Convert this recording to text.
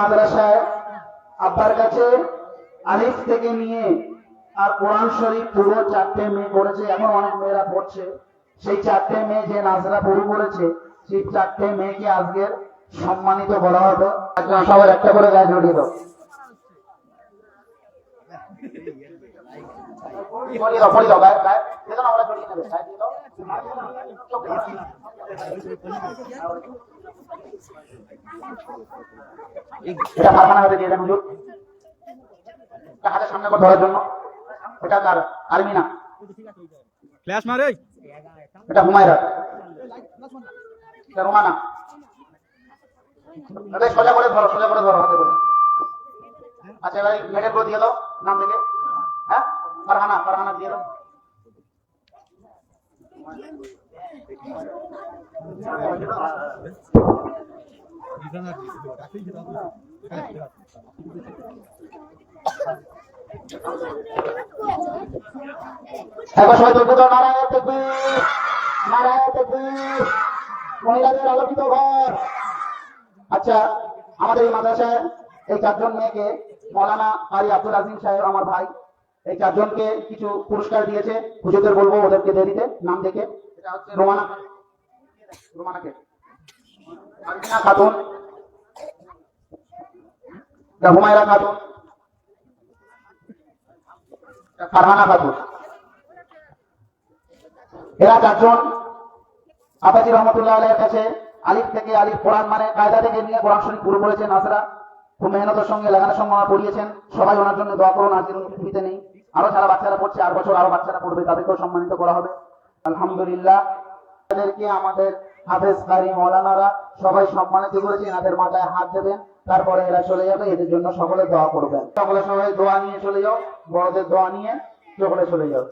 মাদ্রাসায় আব্বার কাছে আলিফ থেকে নিয়ে আর কোরআন শরীফ পুরো 4টে মেয়ে করেছে। এখন অনেক মেয়েরা পড়ছে। সেই 4টে মেয়ে যে নাজরা পুরো করেছে, সেই 4টে মেয়েকে আজকের সম্মানিত করা হবে। সবার একটা করে গায়ে জড়িয়ে দাও। এটা ফারহানা হাতে দিয়ে দেন হুজুর, এটা হাতের সামনে করে ধরার জন্য। এটা কার? আলমিনা। ক্লাস মারে। এটা হুমায়রা। এটা রোমানা। এটা সোজা করে ধরো, সোজা করে ধরো হাতে করে। আচ্ছা এবার মেয়েদের করে দিয়ে দাও নাম থেকে। হ্যাঁ ফারহানা, ফারহানা দিয়ে দাও। একবার সবাই তুলতে দাও। নারায়ণ তাকবীর, নারায়ণ তাকবীর। মহিলাদের আলোকিত ঘর। আচ্ছা আমাদের এই মাদ্রাসায় এই 4জন মেয়েকে মৌলানা কারি আব্দুল আজিম সাহেব আমার ভাই, এই 4জনকে কিছু পুরস্কার দিয়েছে। হুজুরদের বলবো ওদেরকে দিয়ে দিতে নাম দেখে। এটা হচ্ছে রোমানা, রোমানাকে, আলমিনা খাতুন, হুমায়রা খাতুন, ফারহানা খাতুন। এরা 4জন আপাজি রহমতুল্লাহ আলাইহির কাছে আলিফ থেকে আলিফ কোরআন মানে কায়দা থেকে নিয়ে কোরআন শরীফ পুরো করেছেন। নাসরা খুব মেহনতের সঙ্গে লাগানোর সঙ্গে পড়িয়েছেন। সবাই ওনার জন্য দোয়া করুন। আজকের পৃথিবীতে নেই। আরো যারা বাচ্চারা পড়ছে, 8 বছর আরো বাচ্চারা পড়বে, তাদেরকেও সম্মানিত করা হবে। আলহামদুলিল্লাহ। তাদেরকে আমাদের হাফেজ কারি মৌলানারা সবাই সম্মানিত করেছেন। এনাদের মাথায় হাত দেবেন, তারপরে এরা চলে যাবে। এদের জন্য সকলে দোয়া করবেন। সকলে সবাই দোয়া নিয়ে চলে যাও, বড়দের দোয়া নিয়ে সকলে চলে যাও।